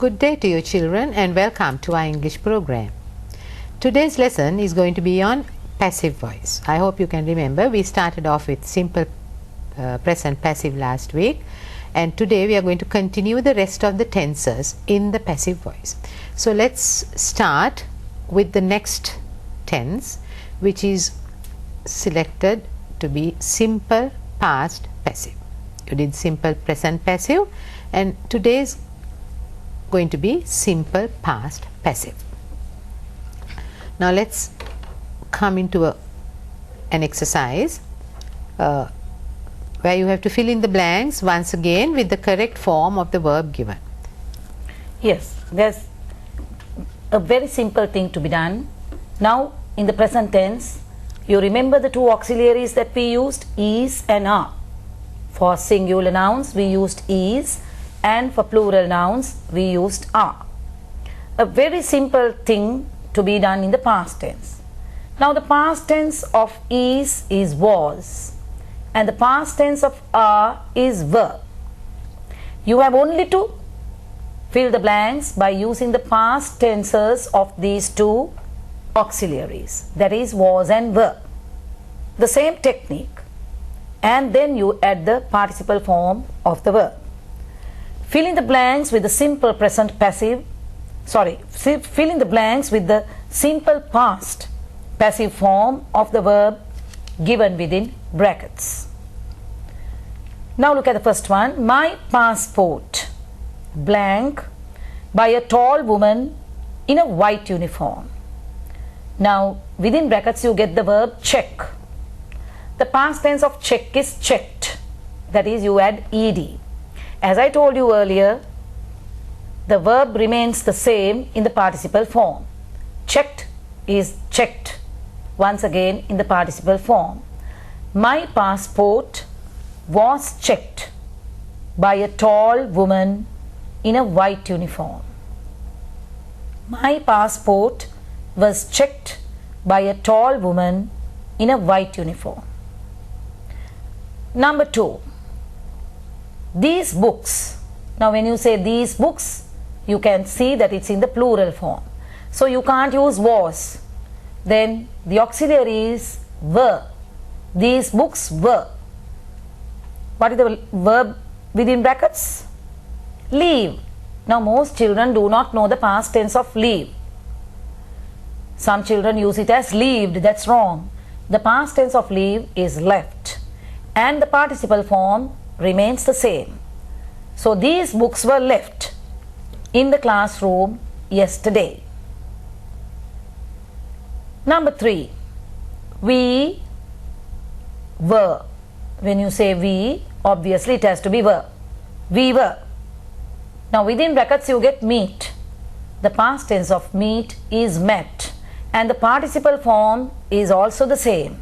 Good day to you children and welcome to our English program. Today's lesson is going to be on passive voice. I hope you can remember we started off with simple present passive last week, and today we are going to continue the rest of the tenses in the passive voice. So let's start with the next tense, which is selected to be simple past passive. You did simple present passive and today is going to be simple past passive. Now let's come into an exercise where you have to fill in the blanks once again with the correct form of the verb given. Yes, there's a very simple thing to be done. Now in the present tense, you remember the two auxiliaries that we used, is and are. For singular nouns we used is, and for plural nouns we used are. A very simple thing to be done in the past tense. Now the past tense of is was, and the past tense of are is were. You have only to fill the blanks by using the past tenses of these two auxiliaries, that is was and were. The same technique, and then you add the participle form of the verb. Fill in the blanks with the simple present passive, fill in the blanks with the simple past passive form of the verb given within brackets. Now look at the first one. My passport blank by a tall woman in a white uniform. Now within brackets you get the verb check. The past tense of check is checked, that is you add ed. As I told you earlier, the verb remains the same in the participle form. Checked is checked once again in the participle form. My passport was checked by a tall woman in a white uniform. My passport was checked by a tall woman in a white uniform. Number 2. These books. Now when you say these books, you can see that it's in the plural form. So you can't use was. Then the auxiliaries were. These books were. What is the verb within brackets? Leave. Now most children do not know the past tense of leave. Some children use it as leaved. That's wrong. The past tense of leave is left, and the participle form remains the same. So these books were left in the classroom yesterday. Number 3. We were. When you say we, obviously it has to be were. We were. Now within brackets you get meet. The past tense of meet is met, and the participle form is also the same.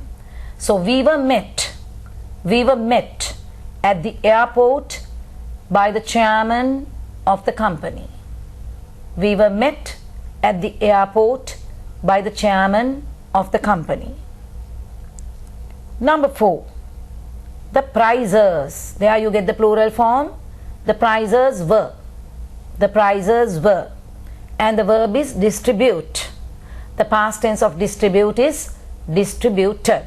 So we were met. We were met at the airport by the chairman of the company. We were met at the airport by the chairman of the company. Number 4. The prizers. There you get the plural form. The prizers were. The prizers were. And the verb is distribute. The past tense of distribute is distributed.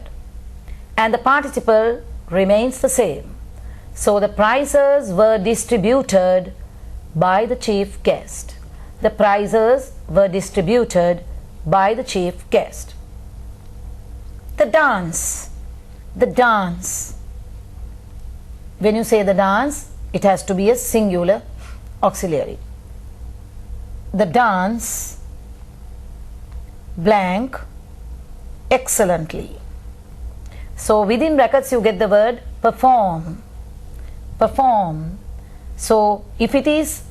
And the participle remains the same. So the prizes were distributed by the chief guest. The prizes were distributed by the chief guest. The dance. The dance. When you say the dance, it has to be a singular auxiliary. The dance blank excellently. So within brackets you get the word perform. Perform. So if it is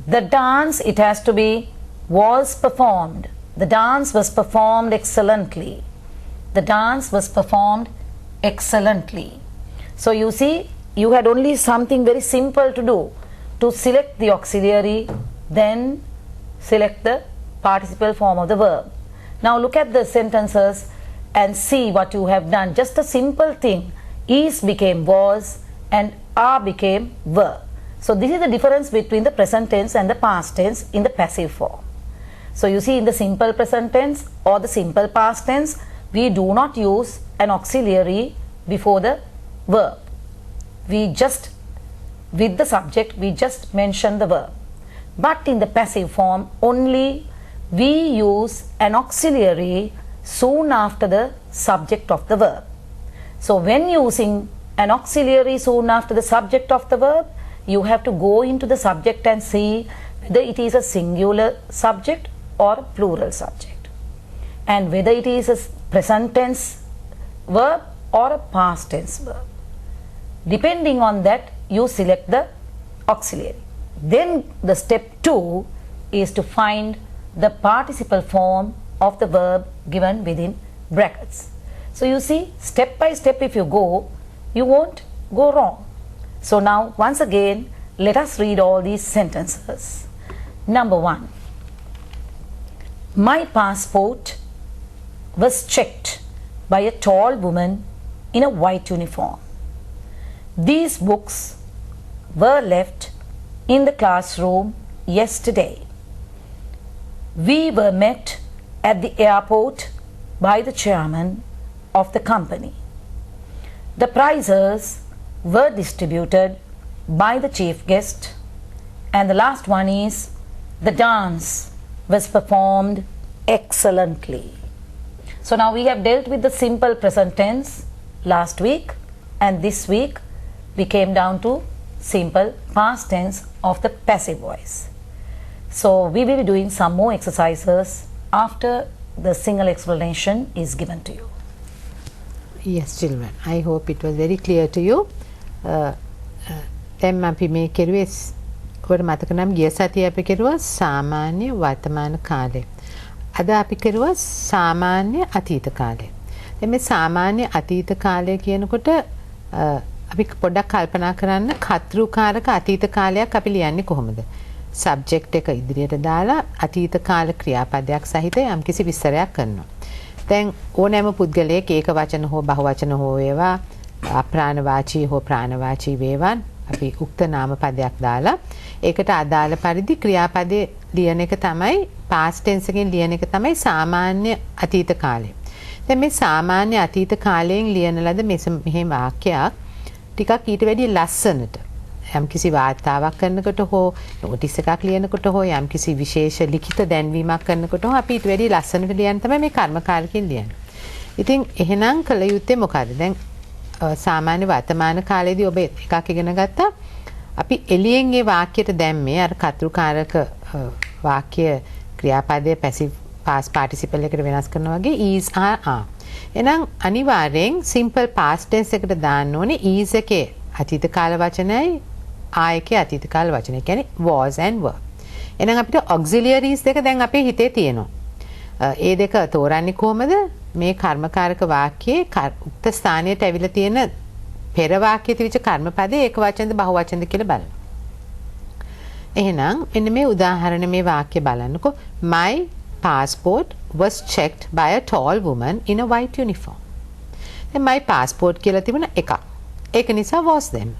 the dance, it has to be was performed. The dance was performed excellently. The dance was performed excellently. So you see, you had only something very simple to do, to select the auxiliary, then select the participle form of the verb. Now look at the sentences and see what you have done. Just a simple thing. Is became was and are became were. So this is the difference between the present tense and the past tense in the passive form. So you see, in the simple present tense or the simple past tense, we do not use an auxiliary before the verb. We just, with the subject, we just mention the verb. But in the passive form, only we use an auxiliary soon after the subject of the verb. So when using an auxiliary soon after the subject of the verb, you have to go into the subject and see whether it is a singular subject or a plural subject, and whether it is a present tense verb or a past tense verb. Depending on that, you select the auxiliary. Then the step 2 is to find the participle form of the verb given within brackets. So you see, step by step if you go, you won't go wrong. So now once again, let us read all these sentences. Number 1. My passport was checked by a tall woman in a white uniform. These books were left in the classroom yesterday. We were met at the airport by the chairman of the company. The prizes were distributed by the chief guest, and the last one is, the dance was performed excellently. So now we have dealt with the simple present tense last week, and this week we came down to simple past tense of the passive voice. So we will be doing some more exercises after the single explanation is given to you. Yes, children, I hope it was very clear to you. දැන් අපි මේ කෙරුවේ ඔබට මතක නම් ගිය සතියේ අපි කෙරුවා සාමාන්‍ය වර්තමාන කාලය. අද අපි කෙරුවා සාමාන්‍ය අතීත කාලය. දැන් මේ සාමාන්‍ය අතීත කාලය කියනකොට අපි පොඩ්ඩක් කල්පනා කරන්න කර්තෘකාරක අතීත කාලයක් අපි ලියන්නේ කොහොමද? සබ්ජෙක්ට් එක ඉදිරියට දාලා අතීත කාල ක්‍රියාපදයක් සහිත යම්කිසි විස්තරයක් කරනවා. දැන් ඕනෑම පුද්ගලයෙක් ඒක වචන හෝ බහුවචන හෝ වේවා අප්‍රාණවාචී හෝ ප්‍රාණවාචී වේවා අපි උක්ත නාම පදයක් දාලා ඒකට අදාළ පරිදි ක්‍රියාපදේ ලියන එක තමයි past tense එකෙන් ලියන එක තමයි සාමාන්‍ය අතීත කාලය. දැන් මේ සාමාන්‍ය අතීත කාලයෙන් ලියන ලද මෙහෙම වාක්‍යයක් ටිකක් ඊට වැඩිය ලස්සනට යම්කිසි වාර්තාවක් කරනකොට හෝ නෝටිස් එකක් ලියනකොට හෝ යම්කිසි විශේෂ ලිඛිත දැන්වීමක් කරනකොට හෝ අපි ඊට වැඩිය ලස්සනට ලියන්න තමයි මේ කර්මකාරකෙන් ලියන්නේ. ඉතින් එහෙනම් කළ යුත්තේ මොකද්ද? දැන් සාමාන්‍ය වර්තමාන කාලයේදී ඔබ එකක් ඉගෙන ගත්තා. අපි එළියෙන් ඒ වාක්‍යයට දැම්මේ අර කර්තෘකාරක වාක්‍ය ක්‍රියාපදයේ පැසිව් past participle එකට වෙනස් කරනවා වගේ is are. එහෙනම් අනිවාර්යෙන් simple past tense එකට දාන්න ඕනේ is එකේ අතීත කාල වචනයයි are එකේ අතීත කාල වචනය. කියන්නේ was and were. එහෙනම් අපිට auxiliaries දෙක දැන් අපේ හිතේ තියෙනවා. ඒ දෙක තෝරන්නේ කොහමද? මේ කර්මකාරක වාක්‍යයේ උක්ත ස්ථානයට ඇවිල්ලා තියෙන පෙර වාක්‍යයේ තිබිච්ච කර්මපදේ ඒක වචනද බහු වචනද කියලා බලන්න. එහෙනම් මෙන්න මේ උදාහරණ මේ වාක්‍ය බලන්නකෝ. My passport was checked by a tall woman in a white uniform. දැන් my passport කියලා තිබුණ එකක්. ඒක නිසා was them.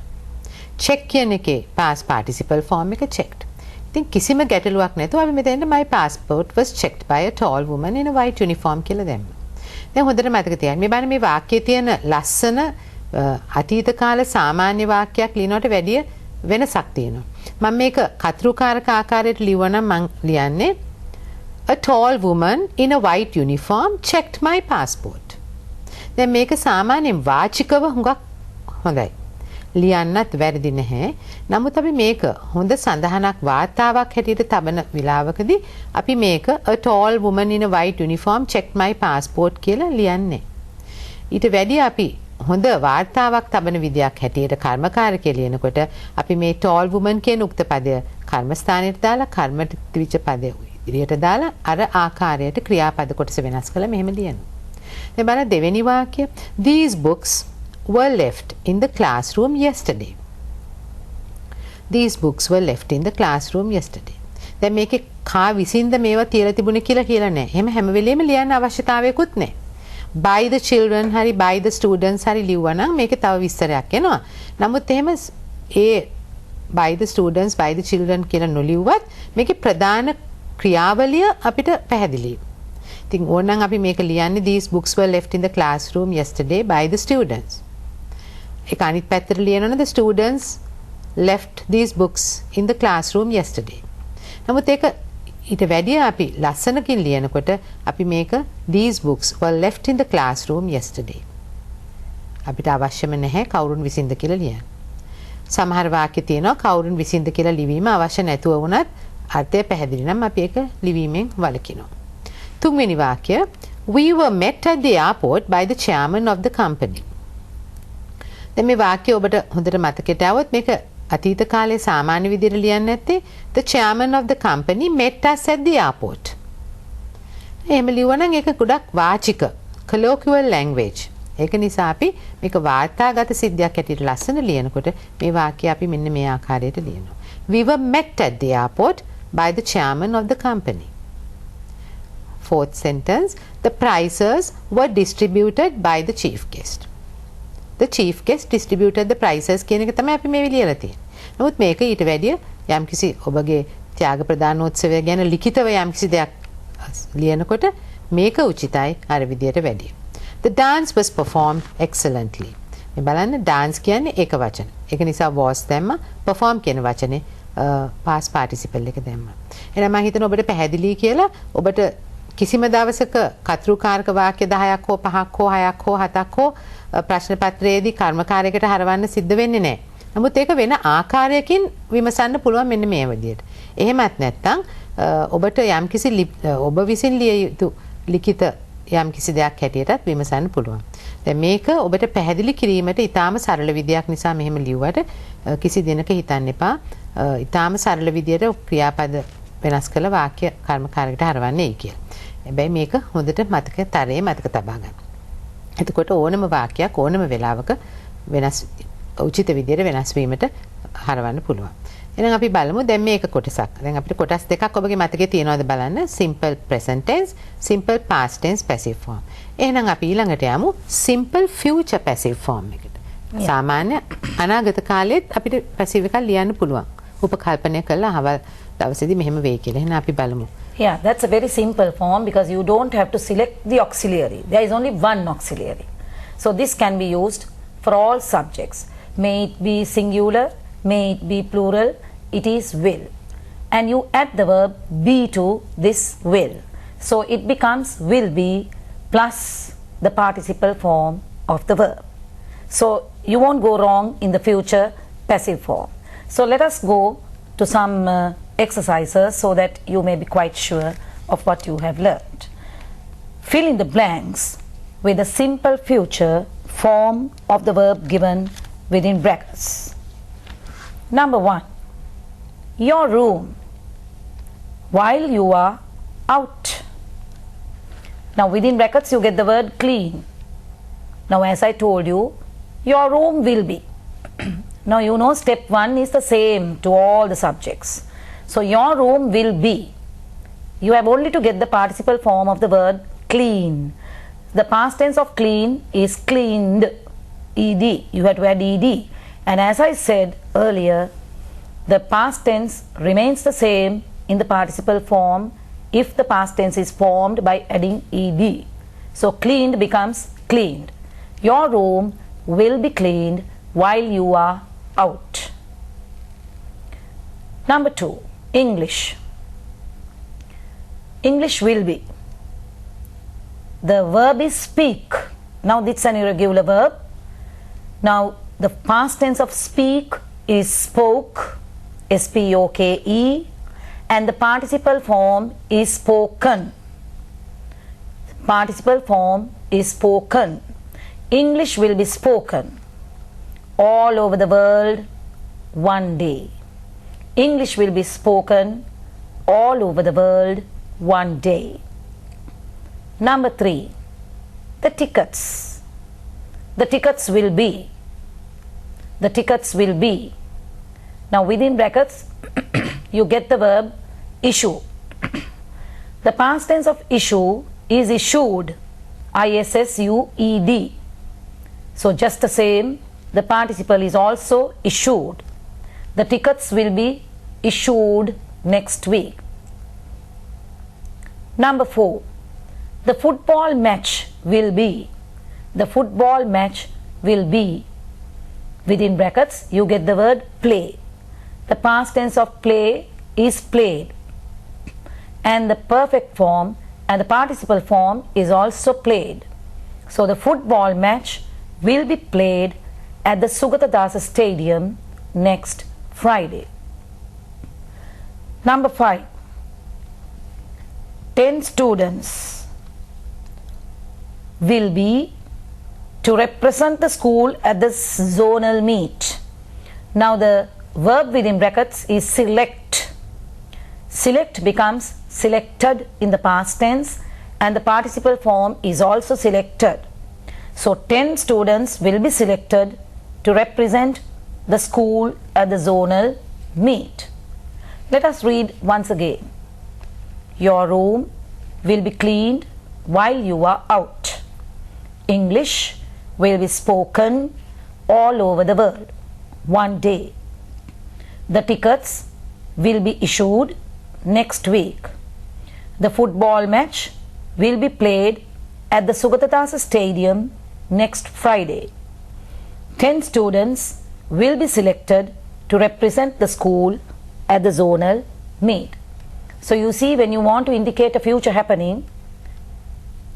check කියන එකේ past participle form එක checked. ඉතින් කිසිම ගැටලුවක් නැතුව අපි මෙතෙන්ට my passport was checked by a tall woman in a white uniform කියලා දැම්මා. දැන් හොඳට මතක තියාගන්න. මේ බලන්න මේ වාක්‍යයේ තියෙන ලස්සන අතීත කාල සාමාන්‍ය වාක්‍යයක් ලියනවට වැඩිය වෙනසක් තියෙනවා. මම මේක කර්තෘකාරක ආකාරයට ලියවනම් මම ලියන්නේ a tall woman in a white uniform checked my passport. දැන් මේක සාමාන්‍යයෙන් වාචිකව හුඟක් හොඳයි. ලියන්නත් වැරදි නැහැ. නමුත් අපි මේක හොඳ සඳහනක් වාර්තාවක් හැටියට තබන විලාවකදී අපි මේක a tall woman in a white uniform checked my passport කියලා ලියන්නේ. ඊට වැඩිය අපි හොඳ වාර්තාවක් තබන විදියක් හැටියට කර්මකාරකය ලියනකොට අපි මේ tall woman කියන උක්ත පදය කර්ම ස්ථානයට දාලා කර්මට තිබිච්ච පදය ඉදිරියට දාලා අර ආකාරයට ක්‍රියාපද කොටස වෙනස් කරලා මෙහෙම ලියනවා. දැන් බලන්න දෙවෙනි වාක්‍ය. These books were left in the classroom yesterday. These books were left in the classroom yesterday. දැන් මේකේ කා විසින්ද මේවා තියලා තිබුණේ කියලා නැහැ. එහෙම හැම වෙලෙම ලියන්න අවශ්‍යතාවයකුත් නැහැ. by the children hari by the students hari ලිව්වා නම් මේකේ තව විස්තරයක් එනවා. නමුත් එහෙම ඒ by the students, by the children කියලා නොලියුවත් මේකේ ප්‍රධාන ක්‍රියාවලිය අපිට පැහැදිලි. ඉතින් ඕනනම් අපි මේක ලියන්නේ these books were left in the classroom yesterday by the students. ඒක අනිත් පැත්තට ලියනවනේ the students left these books in the classroom yesterday. නමුත් ඒක ඊට වැඩිය අපි ලස්සනකින් ලියනකොට අපි මේක these books were left in the classroom yesterday. අපිට අවශ්‍යම නැහැ කවුරුන් විසින්ද කියලා ලියන්න. සමහර වාක්‍ය තියෙනවා කවුරුන් විසින්ද කියලා ලිවීම අවශ්‍ය නැතුව වුණත් අර්ථය පැහැදිලි නම් අපි ඒක ලිවීමෙන් වළකිනවා. තුන්වෙනි වාක්‍ය we were met at the airport by the chairman of the company. දැන් මේ වාක්‍ය ඔබට හොඳට මතකයට આવොත් මේක අතීත කාලේ සාමාන්‍ය විදිහට ලියන්නේ නැත්තේ the chairman of the company met us at the airport. එහෙම ලියුවනම් ඒක ගොඩක් වාචික colloquial language. ඒක නිසා අපි මේක වාර්තාගත සිද්ධියක් ඇටියට ලස්සන ලියනකොට මේ වාක්‍යය අපි මෙන්න මේ ආකාරයට ලියනවා. We were met at the airport by the chairman of the company. Fourth sentence, the prizes were distributed by the chief guest. The chief guest distributed the prizes කියන එක තමයි අපි මේ ලියලා තියෙන්නේ. නමුත් මේක ඊට වැඩිය යම්කිසි ඔබගේ ත්‍යාග ප්‍රදානෝත්සවය ගැන ලිඛිතව යම්කිසි දෙයක් ලියනකොට මේක උචිතයි අර විදියට වැඩිය. The dance was performed excellently. මේ බලන්න dance කියන්නේ එක වචන. ඒක නිසා was දැම්ම perform කියන වචනේ past participle එක දැම්ම. එහෙනම් මම හිතනවා ඔබට පැහැදිලි කියලා ඔබට කිසිම දවසක කතෘකාරක වාක්‍ය 10ක් හෝ 5ක් හෝ 6ක් හෝ 7ක් හෝ ප්‍රශ්න පත්‍රයේදී කර්මකාරයකට හරවන්න සිද්ධ වෙන්නේ නැහැ. නමුත් ඒක වෙන ආකාරයකින් විමසන්න පුළුවන් මෙන්න මේ විදිහට. එහෙමත් නැත්නම් ඔබට යම්කිසි ඔබ විසින් ලිය යුතු ලිඛිත යම්කිසි දෙයක් හැටියටත් විමසන්න පුළුවන්. දැන් මේක ඔබට පැහැදිලි කිරීමට ඊටාම සරල විදියක් නිසා මෙහෙම ලිව්වට කිසි දිනක හිතන්න එපා. ඊටාම සරල විදියට ක්‍රියාපද වෙනස් කළ වාක්‍ය කර්මකාරයකට හරවන්නේ කියලා. හැබැයි මේක හොඳට තරයේ මතක තබා ගන්න. එතකොට ඕනම වාක්‍යයක් ඕනම වෙලාවක වෙනස් උචිත විදියට වෙනස් වීමට හරවන්න පුළුවන්. එහෙනම් අපි බලමු දැන් මේක කොටසක්. දැන් අපිට කොටස් දෙකක් ඔබගේ මතකයේ තියෙනවද බලන්න. simple present tense, simple past tense passive form. එහෙනම් අපි ඊළඟට යමු simple future passive form එකට. සාමාන්‍ය අනාගත කාලෙත් අපිට passive එකක් ලියන්න පුළුවන්. උපකල්පනය කරලා අවල් දවසේදී මෙහෙම වෙයි කියලා. එහෙනම් අපි බලමු. Yeah, that's a very simple form because you don't have to select the auxiliary. There is only one auxiliary. So this can be used for all subjects. May it be singular, may it be plural, it is will. And you add the verb be to this will. So it becomes will be plus the participle form of the verb. So you won't go wrong in the future passive form. So let us go to some exercises so that you may be quite sure of what you have learned. Fill in the blanks with the simple future form of the verb given within brackets. Number 1, your room while you are out. Now within brackets you get the word clean. Now as I told you, your room will be. Now you know step 1 is the same to all the subjects. So your room will be. You have only to get the participle form of the word clean. The past tense of clean is cleaned. Ed. You have to add ed. And as I said earlier, the past tense remains the same in the participle form if the past tense is formed by adding ed. So cleaned becomes cleaned. Your room will be cleaned while you are out. Number 2, English. English will be. The verb is speak. Now this is an irregular verb. Now the past tense of speak is spoke, S-P-O-K-E, and the participle form is spoken. Participle form is spoken. English will be spoken all over the world one day. English will be spoken all over the world one day. Number 3, the tickets. The tickets will be. The tickets will be. Now within brackets you get the verb issue. The past tense of issue is issued, I-S-S-U-E-D. So just the same, the participle is also issued. The tickets will be issued next week. Number 4. The football match will be. The football match will be. Within brackets, you get the word play. The past tense of play is played. And the perfect form and the participle form is also played. So the football match will be played at the Sugatha Dasa Stadium next Friday. Number 5. 10 students will be to represent the school at the zonal meet. Now the verb within brackets is select. Select becomes selected in the past tense and the participle form is also selected. So 10 students will be selected to represent the school at the zonal meet. Let us read once again. Your room will be cleaned while you are out. English will be spoken all over the world one day. The tickets will be issued next week. The football match will be played at the Sugatha Dasa Stadium next Friday. 10 students will be selected to represent the school at the zonal meet. So you see, when you want to indicate a future happening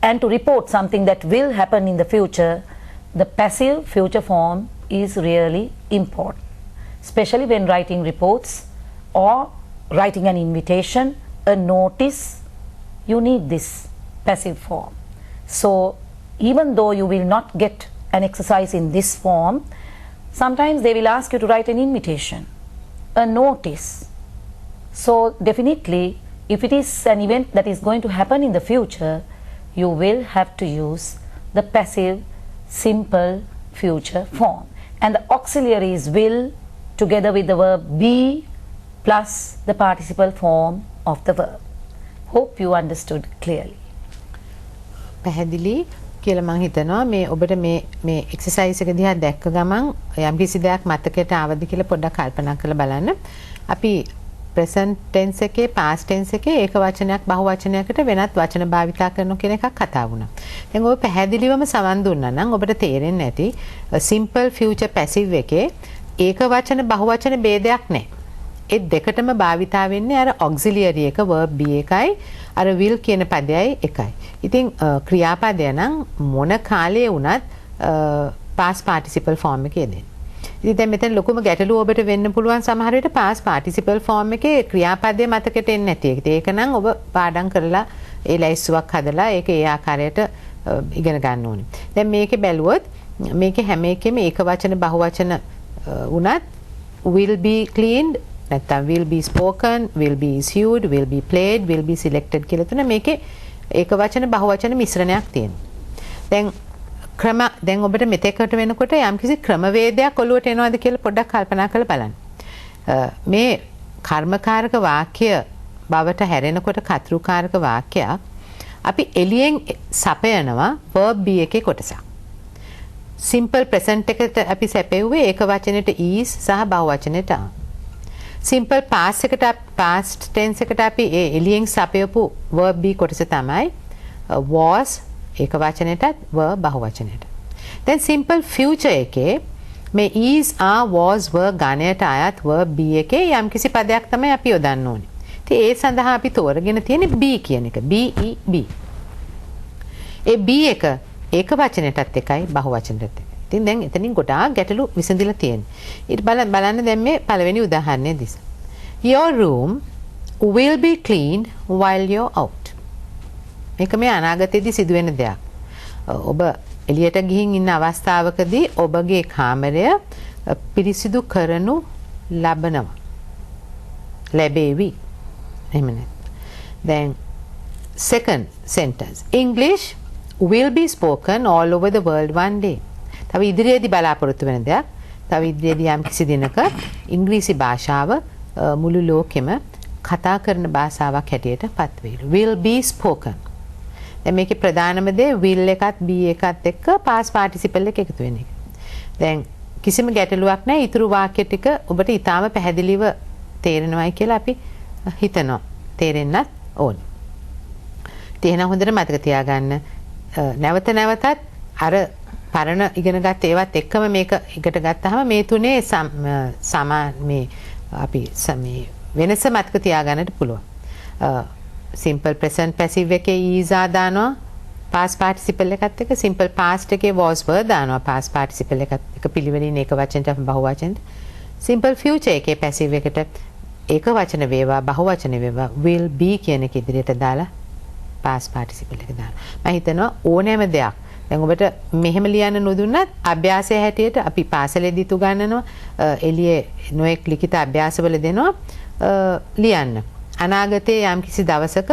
and to report something that will happen in the future, the passive future form is really important, especially when writing reports or writing an invitation, a notice. You need this passive form. So even though you will not get an exercise in this form, sometimes they will ask you to write an invitation, a notice. So definitely, if it is an event that is going to happen in the future, you will have to use the passive simple future form. And the auxiliaries will together with the verb be plus the participle form of the verb. Hope you understood clearly. පැහැදිලි කියලා මම හිතනවා. මේ ඔබට මේ exercise එක දිහා දැක්ක ගමන් යම් කිසි දෙයක් මතකයට ආවද කියලා පොඩ්ඩක් කල්පනා කරලා බලන්න. අපි present tense එකේ past tense එකේ ඒක වචනයක් බහු වචනයකට වෙනත් වචන භාවිතා කරන කියන එකක් කතා වුණා. දැන් ඔබ පැහැදිලිවම සමන් දුන්නා නම් ඔබට තේරෙන්නේ නැති simple future passive එකේ ඒක වචන බහු වචන ભેදයක් නැහැ. ඒ දෙකටම භාවිතා වෙන්නේ අර auxiliary එක verb be එකයි අර will කියන පදයයි එකයි. ඉතින් ක්‍රියාපදය නම් මොන කාලේ වුණත් past participle form එකේ දෙන්නේ. ඉතින් දැන් මෙතන ලොකුම ගැටලුව ඔබට වෙන්න පුළුවන් සමහර විට past participle form එකේ ක්‍රියාපදයේ මතකෙට එන්නේ නැති එක. ඒක නම් ඔබ පාඩම් කරලා ඒ ලයිස්තුවක් හදලා ඒක ඒ ආකාරයට ඉගෙන ගන්න ඕනේ. දැන් මේකේ බැලුවොත් මේකේ හැම එකෙම ඒක වචන බහු වචන වුණත් will be cleaned නැත්නම් will be spoken, will be issued, will be played, will be selected කියලා තුන මේකේ ඒක වචන බහු වචන මිශ්‍රණයක් තියෙනවා. දැන් ඔබට මෙතෙකට වෙනකොට යම්කිසි ක්‍රමවේදයක් ඔළුවට එනවද කියලා පොඩ්ඩක් කල්පනා කරලා බලන්න. මේ කර්මකාරක වාක්‍ය බවට හැරෙනකොට කතෘකාරක වාක්‍යයක් අපි එළියෙන් සපයනවා verb be එකේ කොටසක්. simple present එකට අපි සැපෙව්වේ ඒක වචනෙට is සහ බහු වචනෙට are. simple past එකට past tense එකට අපි එළියෙන් සපයපු verb be කොටස තමයි was ඒක වචනෙටත් were බහු වචනෙට. දැන් simple future එකේ මේ is are was were ගණයට අයත් verb be එකේ යම්කිසි පදයක් තමයි අපි යොදන්න ඕනේ. ඉතින් ඒ සඳහා අපි තෝරගෙන තියෙන්නේ be කියන එක. B E B. ඒ B එක ඒක වචනෙටත් එකයි බහු වචනෙටත් එකයි. ඉතින් දැන් එතනින් ගොඩාක් ගැටලු විසඳිලා තියෙනවා. ඊට බලන්න දැන් මේ පළවෙනි උදාහරණය දිස. Your room will be cleaned while you're out. මේක මේ අනාගතයේදී සිදුවෙන දෙයක්. ඔබ එළියට ගිහින් ඉන්න අවස්ථාවකදී ඔබගේ කාමරය පිරිසිදු කරනු ලැබේවි. එහෙම නැත්නම් දැන් second sentence English will be spoken all over the world one day. තව ඉදිරියේදී බලාපොරොත්තු වෙන දෙයක්. තව ඉදිරියේදී යම් කිසි දිනක ඉංග්‍රීසි භාෂාව මුළු ලෝකෙම කතා කරන භාෂාවක් හැටියට පත් වේවි. will be spoken. දැන් මේකේ ප්‍රධානම දේ will එකත් be එකත් එක්ක past participle එක එකතු වෙන එක. දැන් කිසිම ගැටලුවක් නැහැ. ඊතුරු වාක්‍ය ටික ඔබට ඊටාම පැහැදිලිව තේරෙනවයි කියලා අපි හිතනවා. තේරෙන්නත් ඕනේ. ඉතින් එහෙනම් හොඳට මතක තියාගන්න නැවත නැවතත් අර පරණ ඉගෙනගත් ඒවත් එක්කම මේක ඉගෙන ගත්තාම මේ තුනේ මේ අපි මේ වෙනස මතක තියාගන්නට පුළුවන්. simple present passive එකේ is ආ දානවා past participle එකත් එක්ක, simple past එකේ was were දානවා past participle එකත් එක්ක පිළිවෙලින් ඒක වචනට බහුව වචනට. simple future එකේ passive එකට ඒක වචන වේවා බහුව වචන වේවා will be කියන එක ඉදිරියට දාලා past participle එක දානවා. මම හිතනවා ඕනෑම දෙයක් දැන් ඔබට මෙහෙම ලියන්න නොදුන්නත් අභ්‍යාසය හැටියට අපි පාසලේදීත් උගන්වනවා එළියේ නොඑක් ලිඛිත අභ්‍යාසවල දෙනවා ලියන්න. අනාගතයේ යම්කිසි දවසක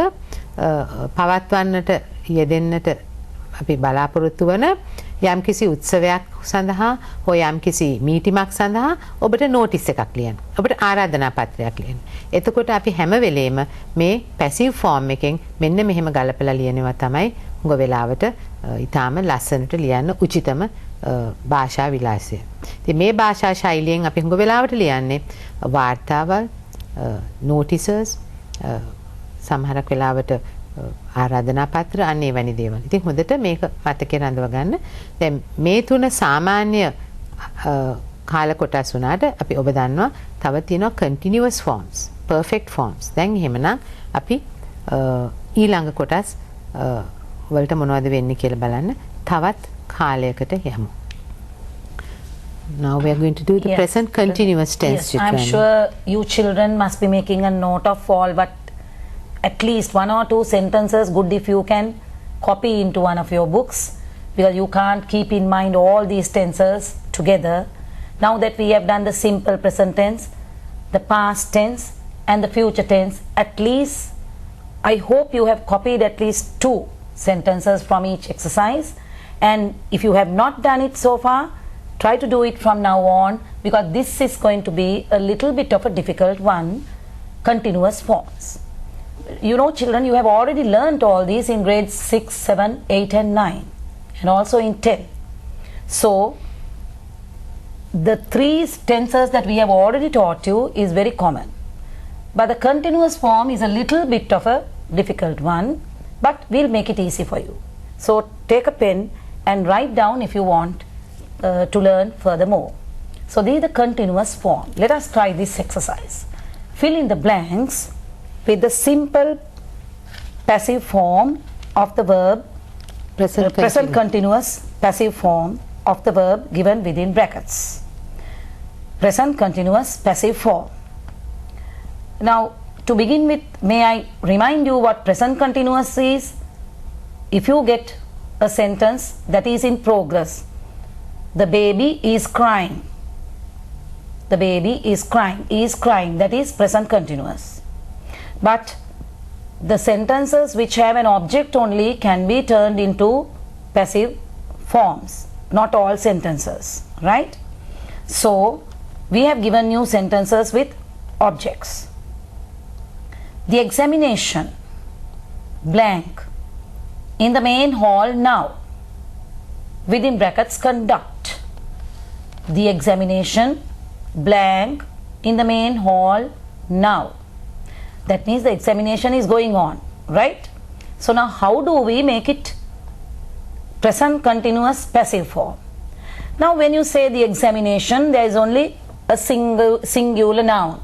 පවත්වන්නට යෙදෙන්නට අපි බලාපොරොත්තු වන යම්කිසි උත්සවයක් සඳහා හෝ යම්කිසි මීටිමක් සඳහා ඔබට නෝටිස් එකක් ලියන්න. ඔබට ආරාධනා පත්‍රයක් ලියන්න. එතකොට අපි හැම වෙලේම මේ පැසිව් ෆෝම් එකෙන් මෙන්න මෙහෙම ගලපලා ලියනවා තමයි හුඟ වෙලාවට ඊටාම ලස්සනට ලියන්න උචිතම භාෂා විලාසය. ඉතින් මේ භාෂා ශෛලියෙන් අපි හුඟ වෙලාවට ලියන්නේ වාර්තාවල්, notices, සමහරක් වෙලාවට ආරාධනා පත්‍ර අන්න ඒ වැනි දේවල්. ඉතින් හොඳට මේක මතකේ රඳව ගන්න. දැන් මේ තුන සාමාන්‍ය කාල කොටස් වුණාට අපි ඔබ දන්නවා තව තියෙනවා continuous forms, perfect forms. දැන් එහෙමනම් අපි ඊළඟ කොටස් වලට මොනවද වෙන්නේ කියලා බලන්න තවත් කාලයකට යමු. Now we are going to do the present continuous tense. Yes, I'm sure you children must be making a note of all but at least 1 or 2 sentences good if you can copy into one of your books, because you can't keep in mind all these tenses together. Now that we have done the simple present tense, the past tense and the future tense, at least I hope you have copied at least 2 sentences from each exercise, and if you have not done it so far, try to do it from now on, because this is going to be a little bit of a difficult one, continuous forms. You know children, you have already learnt all these in grades 6, 7, 8 and 9 and also in 10. So the 3 tenses that we have already taught you is very common, but the continuous form is a little bit of a difficult one, but we'll make it easy for you. So take a pen and write down if you want to learn furthermore. So these are the continuous form. Let us try this exercise. Fill in the blanks with the simple passive form of the verb, present continuous passive form of the verb given within brackets. Present continuous passive form. Now to begin with, may I remind you what present continuous is? If you get a sentence that is in progress, the baby is crying. The baby is crying, that is present continuous. But the sentences which have an object only can be turned into passive forms, not all sentences, right? So we have given you sentences with objects. The examination, blank, in the main hall now, within brackets, conduct. The examination, blank, in the main hall now. That means the examination is going on, right? So now how do we make it present continuous passive form? Now when you say the examination, there is only a singular noun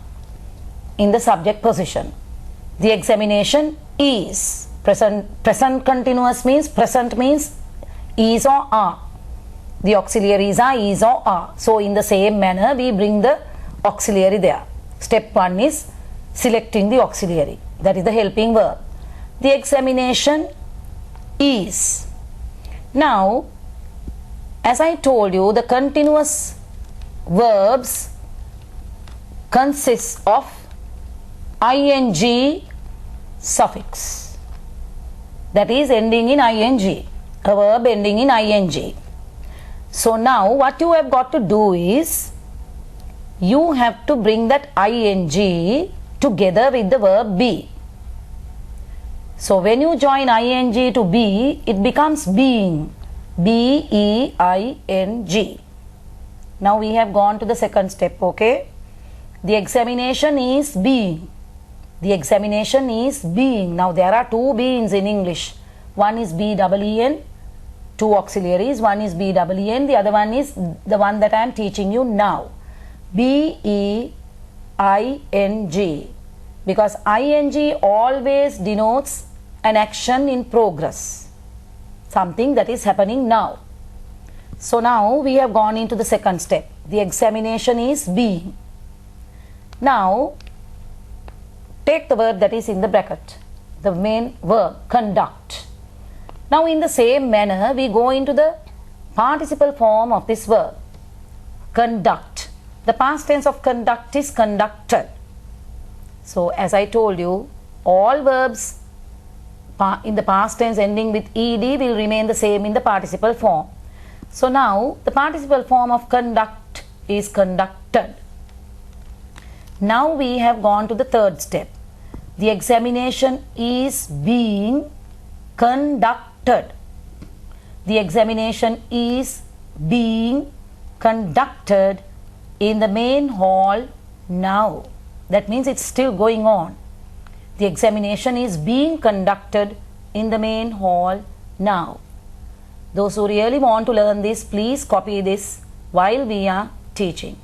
in the subject position. The examination is. Present continuous means, present means is or are. The auxiliaries are is or are. So in the same manner we bring the auxiliary there. Step 1 is selecting the auxiliary, that is the helping verb. The examination is. Now as I told you, the continuous verbs consist of ing suffix, that is ending in ing, a verb ending in ing. So now what you have got to do is you have to bring that ing together with the verb be. So when you join ing to be, it becomes being, B-E-I-N-G. Now we have gone to the second step, okay? The examination is being. The examination is being. Now there are two beings in English. One is B-E-E-N, two auxiliaries. One is B-E-E-N, the other one is the one that I am teaching you now. B-E-I-N-G. Because ing always denotes an action in progress. Something that is happening now. So now we have gone into the second step. The examination is being. Now take the word that is in the bracket, the main verb, conduct. Now in the same manner we go into the participle form of this verb, conduct. The past tense of conduct is conducted. So as I told you, all verbs in the past tense ending with ed will remain the same in the participle form. So now the participle form of conduct is conducted. Now we have gone to the third step. The examination is being conducted. The examination is being conducted in the main hall now. That means it's still going on. The examination is being conducted in the main hall now. Those who really want to learn this, please copy this while we are teaching.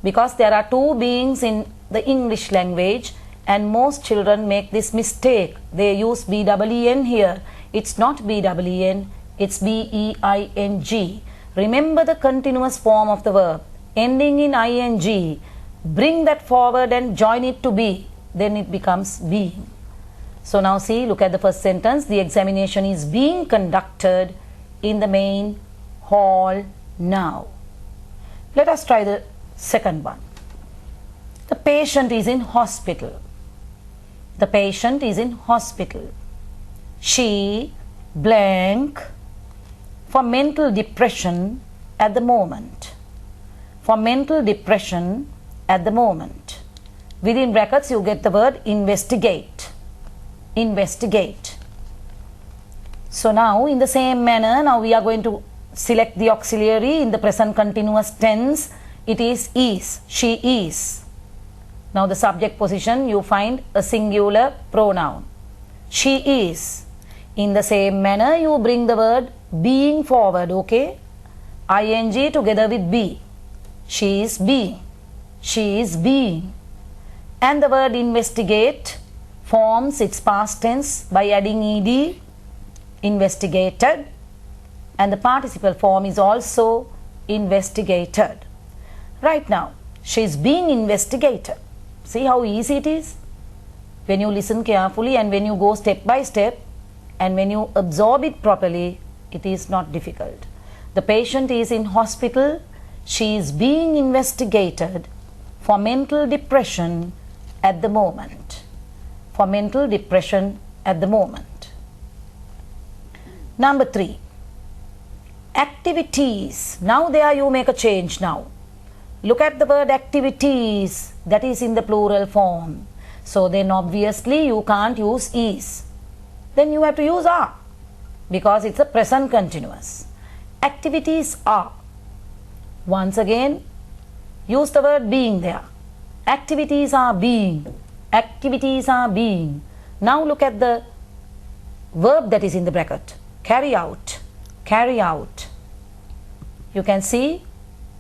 Because there are two beings in the English language and most children make this mistake. They use B-E-E-N here. It's not B-E-E-N, it's B-E-I-N-G. Remember the continuous form of the verb ending in ing. Bring that forward and join it to be. Then it becomes being. So now see, look at the first sentence. The examination is being conducted in the main hall now. Let us try the second one. The patient is in hospital. The patient is in hospital. She blank for mental depression at the moment. For mental depression at the moment. Within brackets you get the word investigate. Investigate. So now in the same manner, now we are going to select the auxiliary in the present continuous tense. It is. She is. Now the subject position you find a singular pronoun. She is. In the same manner you bring the word being forward, okay? ing together with be. She is being. She is being. And the word investigate forms its past tense by adding ed, investigated, and the participle form is also investigated. Right now, she is being investigated. See how easy it is? When you listen carefully and when you go step by step and when you absorb it properly, it is not difficult. The patient is in hospital. She is being investigated for mental depression at the moment. For mental depression at the moment. Number 3. Activities. Now there you make a change now. Look at the word activities, that is in the plural form. So then obviously you can't use is. Then you have to use are because it's a present continuous. Activities are. Once again, use the word being there. Activities are being. Activities are being. Now look at the verb that is in the bracket. Carry out. Carry out. You can see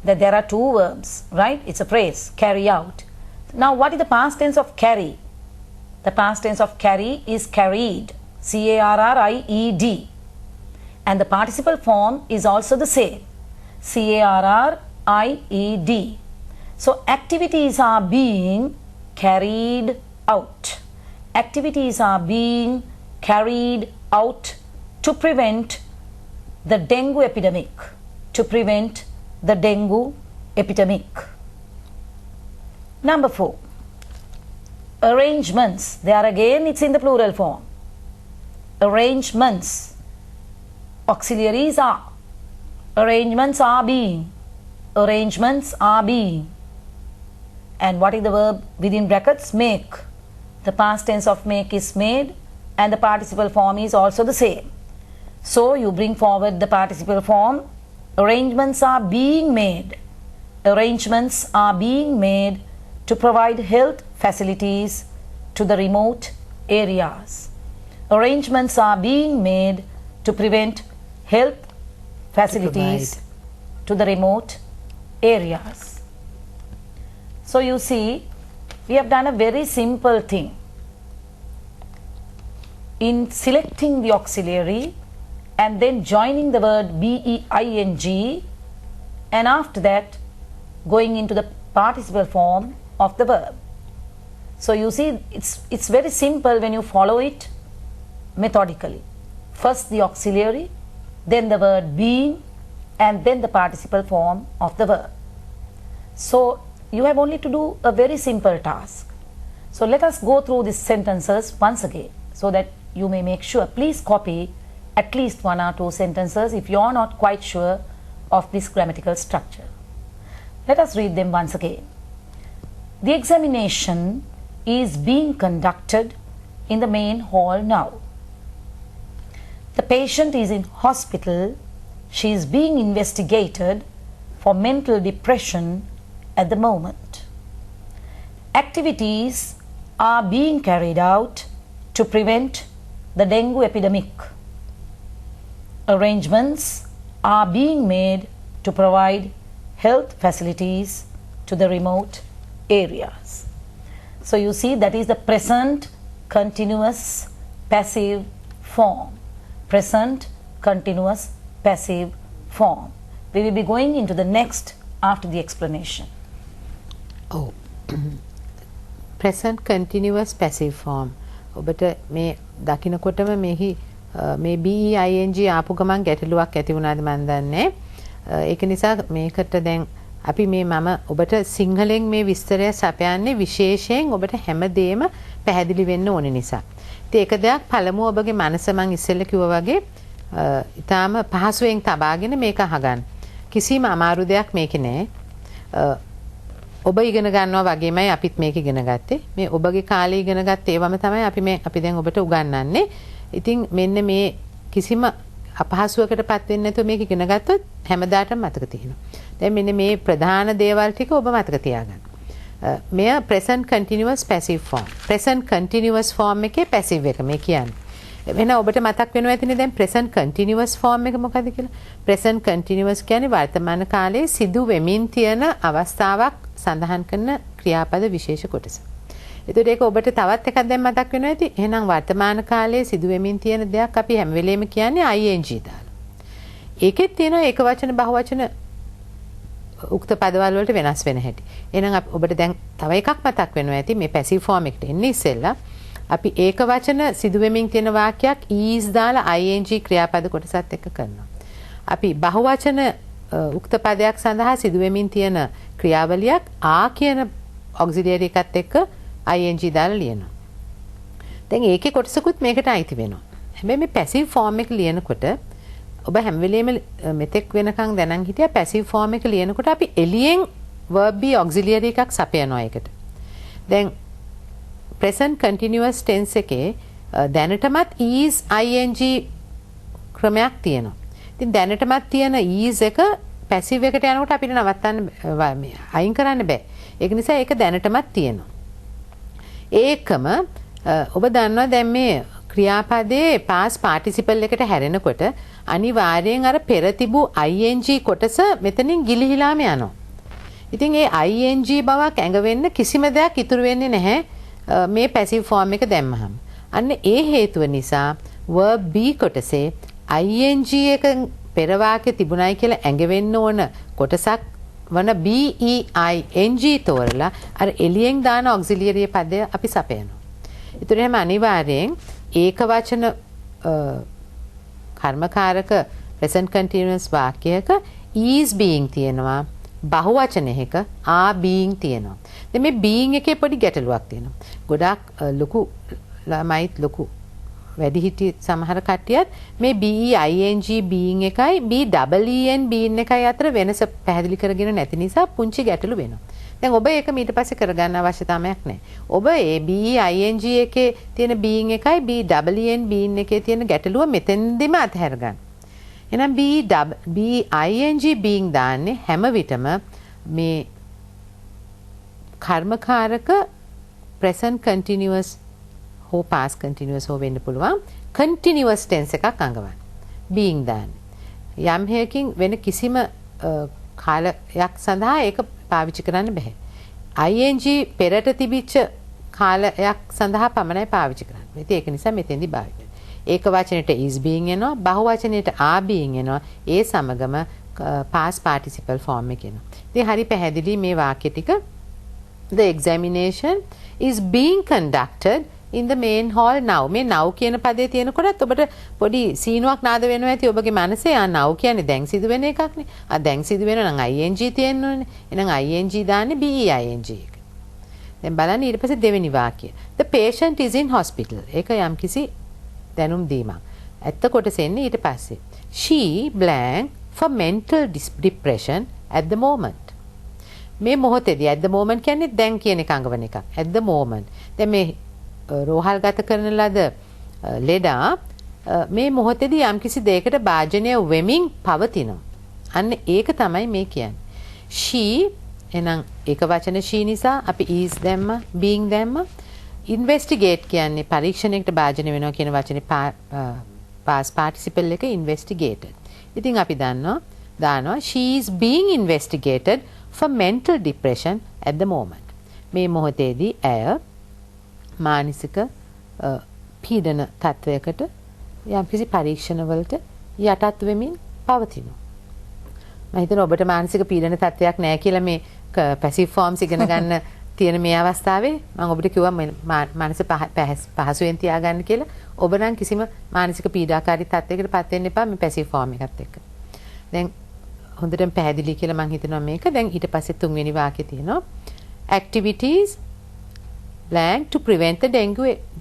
that there are two verbs, right? It's a phrase, carry out. Now what is the past tense of carry? The past tense of carry is carried, C-A-R-R-I-E-D. And the participle form is also the same, C-A-R-R-I-E-D. So activities are being carried out. Activities are being carried out to prevent the dengue epidemic. To prevent the dengue epidemic. Number 4. Arrangements. There again it's in the plural form. Arrangements. Auxiliaries are. Arrangements are being. Arrangements are being. And what is the verb within brackets? Make. The past tense of make is made and the participle form is also the same. So you bring forward the participle form. Arrangements are being made. arrangements are being made to provide health facilities to the remote areas. Arrangements are being made to prevent health facilities to the remote areas. So you see, we have done a very simple thing in selecting the auxiliary and then joining the word being, and after that going into the participle form of the verb. So you see, it's very simple when you follow it methodically. First the auxiliary, then the word being, and then the participle form of the verb. So you have only to do a very simple task. So let us go through these sentences once again so that you may make sure. Please copy at least 1 or 2 sentences if you are not quite sure of this grammatical structure. Let us read them once again. The examination is being conducted in the main hall now. The patient is in hospital. She is being investigated for mental depression at the moment. Activities are being carried out to prevent the dengue epidemic. Arrangements are being made to provide health facilities to the remote areas. So you see, that is the present continuous passive form. Present continuous passive form. We will be going into the next after the explanation. Oh. present continuous passive form. ඔබට මේ දකින්නකොටම මෙහි මේ BEING ආපු ගමන් ගැටලුවක් ඇති වුණාද මන් දන්නේ. ඒක නිසා මේකට දැන් අපි මේ මම ඔබට සිංහලෙන් මේ විස්තරය සපයන්නේ විශේෂයෙන් ඔබට හැමදේම පැහැදිලි වෙන්න ඕනේ නිසා. ඉතින් ඒක දෙයක් පළමුව ඔබගේ මනස මං ඉස්සෙල්ල කිව්වා වගේ ඊටාම පහසුවෙන් තබාගෙන මේක අහගන්න. කිසිම අමාරු දෙයක් මේකේ නෑ. ඔබ ඉගෙන ගන්නවා වගේමයි අපිත් මේක ඉගෙන ගත්තේ. මේ ඔබගේ කාලේ ඉගෙන ගත්ත ඒවම තමයි අපි දැන් ඔබට උගන්වන්නේ. ඉතින් මෙන්න මේ කිසිම අපහසුවකටපත් වෙන්නේ නැතුව මේක ඉගෙන ගත්තොත් හැමදාටම මතක තියෙනවා. දැන් මෙන්න මේ ප්‍රධාන දේවල් ටික ඔබ මතක තියාගන්න. මෙය present continuous passive form. present continuous form එකේ passive එක මේ කියන්නේ. එහෙනම් ඔබට මතක් වෙනවා ඇතිනේ දැන් present continuous form එක මොකද්ද කියලා. present continuous කියන්නේ වර්තමාන කාලයේ සිදු වෙමින් තියෙන අවස්ථාවක් සඳහන් කරන ක්‍රියාපද විශේෂ කොටස. එතකොට ඒක ඔබට තවත් එකක් දැන් මතක් වෙනවා ඇති. එහෙනම් වර්තමාන කාලයේ සිදු වෙමින් තියෙන දෙයක් අපි හැම වෙලේම කියන්නේ ing දාලා. ඒකෙත් තියෙනවා ඒක වචන බහුවචන උක්ත පදවල වලට වෙනස් වෙන හැටි. එහෙනම් ඔබට දැන් තව එකක් මතක් වෙනවා ඇති මේ පැසිව් ෆෝම් එකට එන්නේ ඉස්සෙල්ලා අපි ඒක වචන සිදු වෙමින් තියෙන වාක්‍යයක් is දාලා ing ක්‍රියාපද කොටසත් එක්ක කරනවා. අපි බහුවචන උක්ත පදයක් සඳහා සිදු වෙමින් තියෙන ක්‍රියාවලියක් ආ කියන auxiliary එකත් එක්ක ing දාලා ලියනවා. දැන් ඒකේ කොටසකුත් මේකට අයිති වෙනවා. හැබැයි මේ පැසිව් ෆෝම් එක ලියනකොට ඔබ හැම වෙලේම මෙතෙක් වෙනකන් දැනන් හිටියා පැසිව් ෆෝම් එක ලියනකොට අපි එළියෙන් verb be auxiliary එකක් සපයනවා ඒකට. දැන් present continuous tense එකේ දැනටමත් is ing ක්‍රමයක් තියෙනවා. ඉතින් දැනටමත් තියෙන is එක පැසිව් එකට යනකොට අපිට නවත්තන්න අයින් කරන්න බෑ. ඒක නිසා ඒක දැනටමත් තියෙනවා. ඒකම ඔබ දන්නවා දැන් මේ ක්‍රියාපදයේ past participle එකට හැරෙනකොට අනිවාර්යෙන් අර පෙර තිබූ ing කොටස මෙතනින් ගිලිහිලාම යනවා. ඉතින් ඒ ing බවක් ඇඟ වෙන්න කිසිම දෙයක් ඉතුරු වෙන්නේ නැහැ මේ පැසිව් ෆෝම් එක දැම්මහම. අන්න ඒ හේතුව නිසා verb be කොටසේ ing එක පෙර වාක්‍ය තිබුණයි කියලා ඇඟ වෙන්න ඕන කොටසක් වන being තෝරලා අර එළියෙන් දාන auxiliary පදය අපි සපයනවා. ඒතර එහෙම අනිවාර්යෙන් ඒක වචන කර්මකාරක present continuous වාක්‍යයක is being තියෙනවා. බහුවචනයක are being තියෙනවා. දැන් මේ being එකේ පොඩි ගැටලුවක් තියෙනවා. ගොඩාක් ලොකු ළමයිත් ලොකු වැඩිහිටි සමහර කට්ටියත් මේ being being එකයි ben being එකයි අතර වෙනස පැහැදිලි කරගෙන නැති නිසා පුංචි ගැටලු වෙනවා. දැන් ඔබ ඒක ඊට පස්සේ කරගන්න අවශ්‍යතාවයක් නැහැ. ඔබ ඒ being එකේ තියෙන being එකයි ben being එකේ තියෙන ගැටලුව මෙතෙන්දිම අතහැර ගන්න. එහෙනම් being being දාන්නේ හැම විටම මේ කර්මකාරක present continuous හෝ past continuous හෝ වෙන්න පුළුවන් continuous tense එකක් අඟවන්න. being දාන්න. යම් හේකින් වෙන කිසිම කාලයක් සඳහා ඒක පාවිච්චි කරන්න බෑ. ing පෙරට තිබිච්ච කාලයක් සඳහා පමණයි පාවිච්චි කරන්නේ. ඉතින් ඒක නිසා මෙතෙන්දි භාවිත. ඒක වචනෙට is being එනවා, බහු වචනෙට are being එනවා. ඒ සමගම past participle form එක එනවා. ඉතින් හරි පැහැදිලි මේ වාක්‍ය ටික. The examination is being conducted in the main hall now. මේ now කියන පදේ තියෙනකොටත් ඔබට පොඩි සීනුවක් නාද වෙනවා ඇති ඔබගේ මනසේ. now කියන්නේ දැන් සිදු වෙන එකක් නේ. දැන් සිදු වෙනවා නම් ing තියෙන්න ඕනේ. එහෙනම් ing දාන්නේ being එක. දැන් බලන්න ඊට පස්සේ දෙවෙනි වාක්‍යය. The patient is in hospital. ඒක යම්කිසි දැනුම් දීමක්. ඇත්ත කොටස එන්නේ ඊට පස්සේ. She blank for mental depression at the moment. මේ මොහොතේදී at the moment කියන්නේ දැන් කියන එක අඟවන එකක්. at the moment. දැන් මේ රෝහල් ගත කරන ලද ලෙඩා මේ මොහොතේදී යම්කිසි දෙයකට භාජනය වෙමින් පවතිනවා. අන්න ඒක තමයි මේ කියන්නේ. she එහෙනම් ඒක වචන she නිසා අපි is දැම්ම being දැම්ම. investigate කියන්නේ පරීක්ෂණයකට භාජනය වෙනවා කියන වචනේ past participle එක investigated. ඉතින් අපි දානවා she is being investigated for mental depression at the moment. මේ මොහොතේදී ඇය මානසික පීඩන තත්වයකට යම්කිසි පරීක්ෂණවලට යටත් වෙමින් පවතිනවා. මම හිතනවා ඔබට මානසික පීඩන තත්වයක් නැහැ කියලා මේ පැසිව් ෆෝම්ස් ඉගෙන ගන්න තියෙන මේ අවස්ථාවේ මම ඔබට කිව්වා මනස පහසුවෙන් තියාගන්න කියලා. ඔබ නම් කිසිම මානසික පීඩාකාරී තත්යකට පත් වෙන්න එපා මේ පැසිව් ෆෝම් එකත් එක්ක. දැන් හොඳටම පැහැදිලි කියලා මම හිතනවා මේක. දැන් ඊට පස්සේ තුන්වෙනි වාක්‍යය තියෙනවා activities blank to prevent the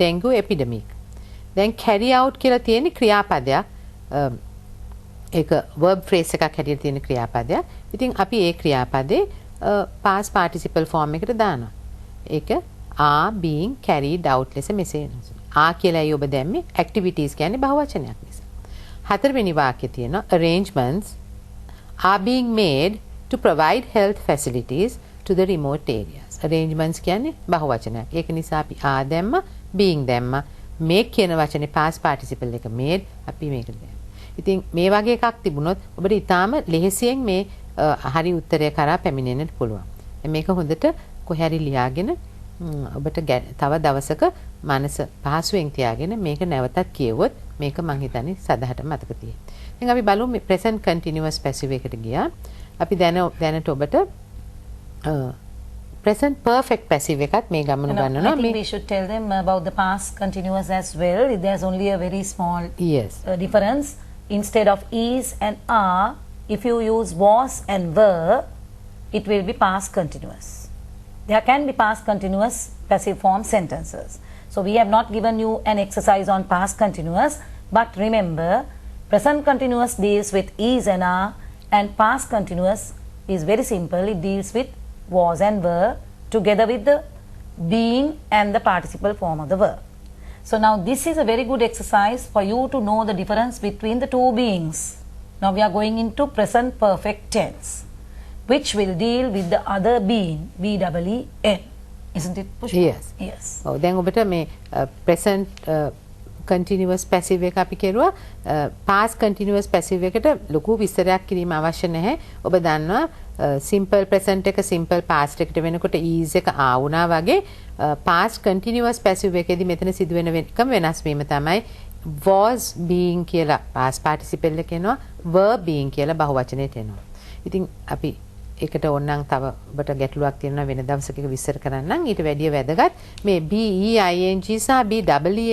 dengue epidemic. දැන් carry out කියලා තියෙන ක්‍රියාපදයක්. ඒක verb phrase එකක් හැටියට තියෙන ක්‍රියාපදයක්. ඉතින් අපි ඒ ක්‍රියාපදේ past participle form එකට දානවා. ඒක are being carried out ලෙස මෙසේ are කියලායි ඔබ දැම්මේ. activities කියන්නේ බහුවචනයක් නිසා. හතරවෙනි වාක්‍යය තියෙනවා arrangements are being made to provide health facilities to the remote areas. arrangements කියන්නේ බහුවචනයක්. ඒක නිසා අපි are දැම්ම being දැම්ම make කියන වචනේ past participle එක made අපි මේකට දැම්මා. ඉතින් මේ වගේ එකක් තිබුණොත් ඔබට ඊටාම ලෙහෙසියෙන් මේ හරි උත්තරය කරා පැමිණෙන්නට පුළුවන්. මේක හොඳට කොහේ හරි ලියාගෙන ඔබට තව දවසක මනස පහසුවෙන් තියාගෙන මේක නැවතත් කියවුවොත් මේක මං හිතන්නේ සදහට මතක තියෙයි. දැන් අපි බලමු මේ present continuous passive එකට ගියා. අපි දැනට ඔබට present perfect passive එකත් මේ ගමන ගන්නවා. I think we should tell them about the past continuous as well. There's only a very small difference. Instead of is and are, if you use was and were, it will be past continuous. There can be past continuous passive form sentences. So we have not given you an exercise on past continuous, but remember present continuous deals with is and are, and past continuous is very simple. It deals with was and were together with the being and the participle form of the verb. So now this is a very good exercise for you to know the difference between the two beings. Now we are going into present perfect tense, which will deal with the other being, B-E-E-N. Isn't it, Pushpa? Yes. Yes. දැන් ඔබට මේ present continuous passive එක අපි කෙරුවා. past continuous passive එකට ලොකු විස්තරයක් කිරීම අවශ්‍ය නැහැ. ඔබ දන්නවා simple present එක simple past එකට වෙනකොට is එක ආවුණා වගේ past continuous passive එකේදී මෙතන සිදුවෙන එකම වෙනස් වීම තමයි was being කියලා past participle එක එනවා, were being කියලා බහුවචනයට එනවා. ඉතින් අපි ඒකට ඕනනම් තව ඔබට ගැටලුවක් තියෙනවා වෙන දවසක ඒක විස්තර කරන්නම්. ඊට වැඩිය වැදගත් මේ be ing සහ be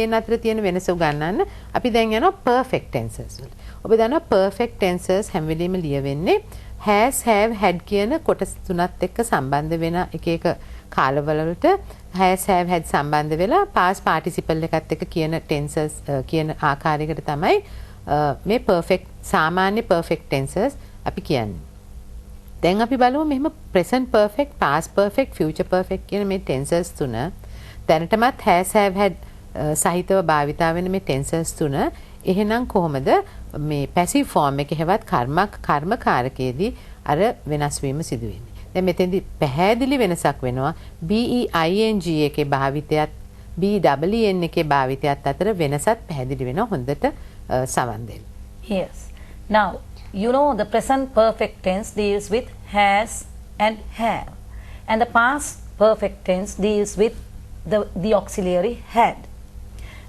en අතර තියෙන වෙනස උගන්වන්න අපි දැන් යනවා perfect tenses වලට. ඔබ දන්නවා perfect tenses හැම වෙලෙම ලියවෙන්නේ has, have, had කියන කොටස් තුනත් එක්ක සම්බන්ධ වෙන එක කාලවලට has, have, had සම්බන්ධ වෙලා past participle එකත් එක්ක කියන tenses කියන ආකාරයකට තමයි මේ perfect සාමාන්‍ය perfect tenses අපි කියන්නේ. දැන් අපි බලමු මෙහෙම present perfect, past perfect, future perfect කියන මේ tenses තුන දැනටමත් has, have, had සහිතව භාවිතා වෙන මේ tenses තුන එහෙනම් කොහොමද මේ passive form එකේ හැවත් කර්මකාරකයේදී අර වෙනස් වීම සිදු වෙන්නේ. දැන් මෙතෙන්දි පැහැදිලි වෙනසක් වෙනවා BEING එකේ භාවිතයත් BEEN එකේ භාවිතයත් අතර වෙනසත් පැහැදිලි වෙනවා හොඳට සවන් දෙන්න. Yes. Now, you know the present perfect tense deals with has and have, and the past perfect tense deals with the auxiliary had.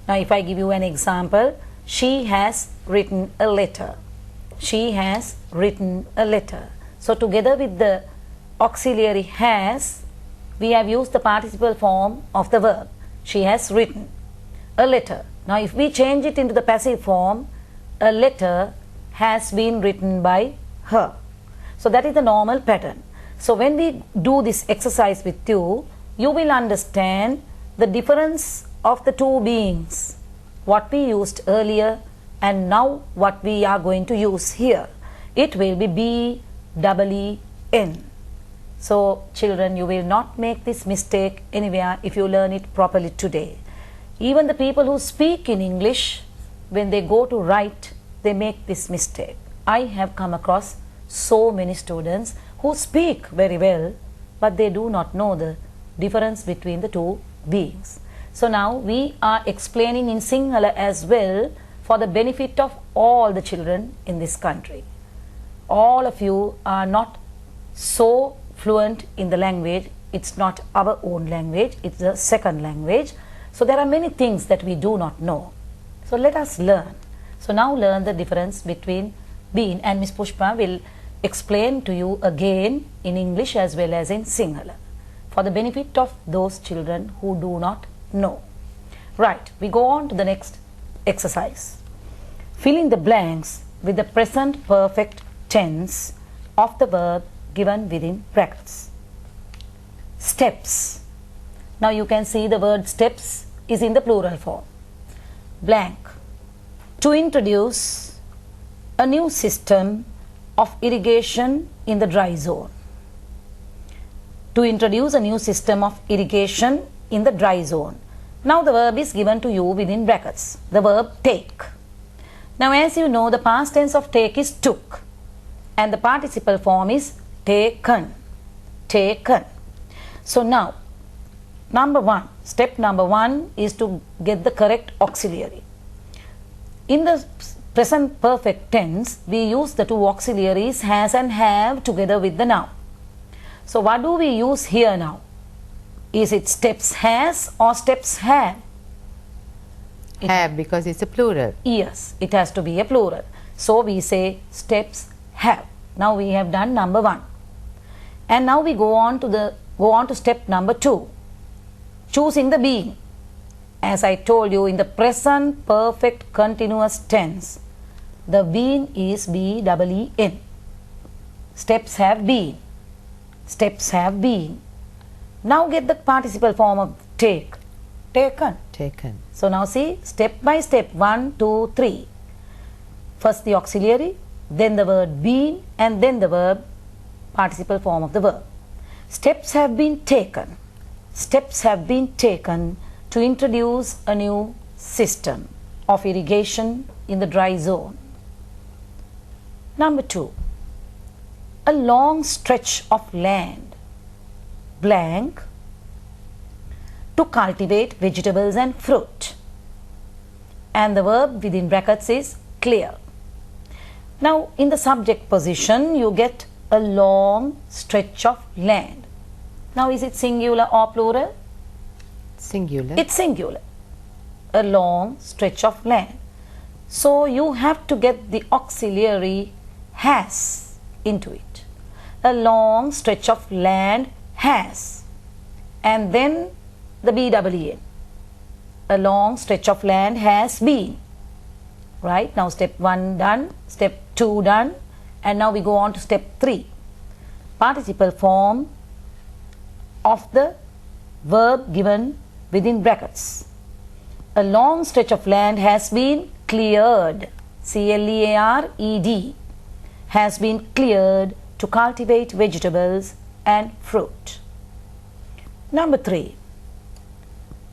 Now, if I give you an example, she has written a letter. She has written a letter. So, together with the auxiliary has, we have used the participle form of the verb. She has written a letter. Now, if we change it into the passive form, a letter has been written by her. So, that is the normal pattern. So, when we do this exercise with you, you will understand the difference of the two beings, what we used earlier and now what we are going to use here. It will be BEEN. So, children, you will not make this mistake anywhere if you learn it properly today. Even the people who speak in English, when they go to write, they make this mistake. I have come across so many students who speak very well, but they do not know the difference between the two beings. So now we are explaining in Sinhala as well for the benefit of all the children in this country. All of you are not so fluent in the language. It's not our own language, it's a second language. So there are many things that we do not know. So let us learn. So now learn the difference between being, and Miss Pushpa will explain to you again in English as well as in Sinhala for the benefit of those children who do not know. Right, we go on to the next exercise. Fill in the blanks with the present perfect tense of the verb given within brackets. Steps. Now you can see the word steps is in the plural form. Blank. To introduce a new system of irrigation in the dry zone. To introduce a new system of irrigation in the dry zone. Now the verb is given to you within brackets. The verb take. Now as you know, the past tense of take is took and the participle form is taken. Taken. So now, step number one is to get the correct auxiliary. In the present perfect tense, we use the two auxiliaries has and have together with the noun. So what do we use here now? Is it steps has or steps have? Have, because it's a plural. Yes, it has to be a plural. So we say steps have. Now we have done number one. And now we go on to step number two. Choosing the being. As I told you, in the present perfect continuous tense, the being is BEEN. Steps have been. Steps have been. Now get the participle form of take. Taken. Taken. So now see, step by step, 1, 2, 3. First the auxiliary, then the word been, and then the verb, participle form of the verb. Steps have been taken. Steps have been taken to introduce a new system of irrigation in the dry zone. Number 2. A long stretch of land, blank, to cultivate vegetables and fruit. And the verb within brackets is clear. Now in the subject position, you get a long stretch of land. Now is it singular or plural? Singular. It's singular. A long stretch of land. So you have to get the auxiliary has into it. A long stretch of land has. And then the BEEN. A long stretch of land has been. Right, now step 1 done, step 2 done, and now we go on to step 3. Participle form of the verb given within brackets. A long stretch of land has been cleared. CLEARED. Has been cleared to cultivate vegetables and fruit. Number 3.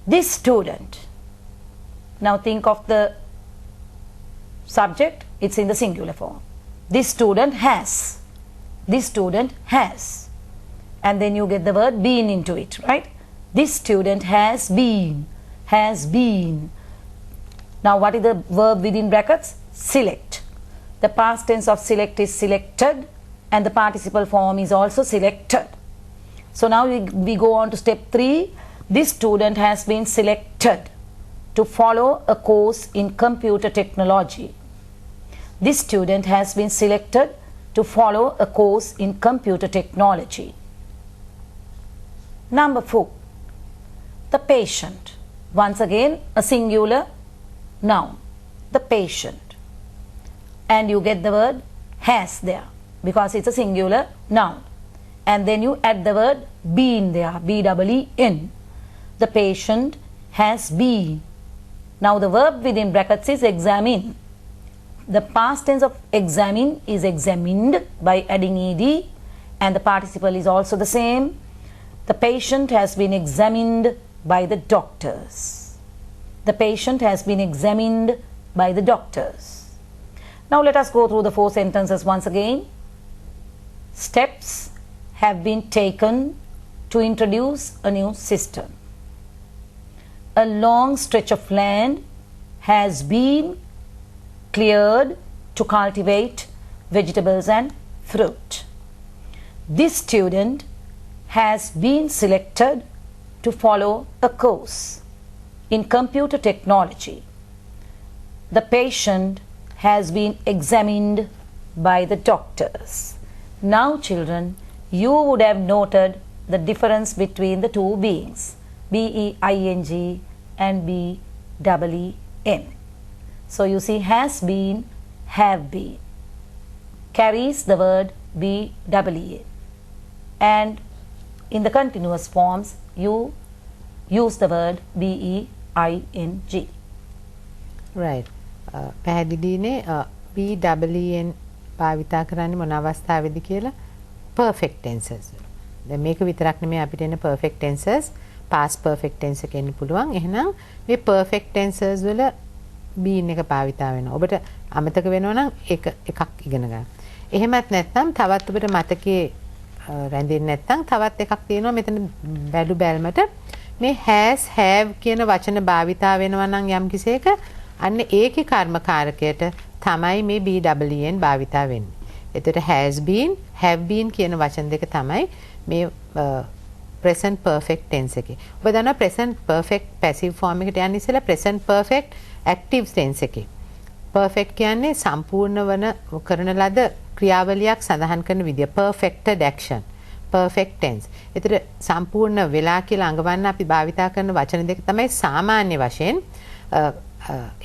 This student. Now think of the subject, it's in the singular form. This student has. This student has. and then you get the word been into it, right? This student has been, has been. Now what is the verb within brackets? Select. The past tense of select is selected, and the participle form is also selected. So now we go on to step 3. This student has been selected to follow a course in computer technology. This student has been selected to follow a course in computer technology. Number 4. The patient. Once again, a singular noun. The patient. And you get the word has there because it's a singular noun. And then you add the word been there, B-E-E-N. The patient has been. Now the verb within brackets is examine. The past tense of examine is examined by adding ed, and the participle is also the same. The patient has been examined by the doctors. The patient has been examined by the doctors. Now let us go through the 4 sentences once again. Steps have been taken to introduce a new system. A long stretch of land has been cleared to cultivate vegetables and fruit. This student has been selected to follow a course in computer technology. The patient has been examined by the doctors. Now children, you would have noted the difference between the two beings, B-E-I-N-G and B-E-E-N. So you see has been, have been carries the word B-E-E-N, and in the continuous forms you use the word B-E-I-N-G. Right. පැහැදිලිනේ B-E-E-N භාවිතා කරන්නේ මොන අවස්ථාවේදී කියලා? perfect tenses. දැන් මේක විතරක් නෙමෙයි අපිට එන perfect tenses past perfect tense එක එන්න පුළුවන්. එහෙනම් මේ perfect tenses වල been එක භාවිතා වෙනවා. ඔබට අමතක වෙනවා නම් එකක් ඉගෙන ගන්න. එහෙමත් නැත්නම් තවත් ඔබට මතකයේ රැඳෙන්නේ නැත්නම් තවත් එකක් තියෙනවා මෙතන බැලු බැලමට මේ has have කියන වචන භාවිතා වෙනවා නම් යම් කිසියක අන්න ඒකේ කර්මකාරකයට තමයි මේ B-E-E-N භාවිතා වෙන්නේ. එතකොට has been, have been කියන වචන දෙක තමයි මේ present perfect tense එකේ. ඔබ දන්නවා present perfect passive form එකට යන්න ඉස්සෙල්ලා present perfect active tense එකේ. perfect කියන්නේ සම්පූර්ණ වන කරන ලද ක්‍රියාවලියක් සඳහන් කරන විදිය. perfected action, perfect tense. ඒතර සම්පූර්ණ වෙලා කියලා අඟවන්න අපි භාවිතා කරන වචන දෙක තමයි සාමාන්‍ය වශයෙන්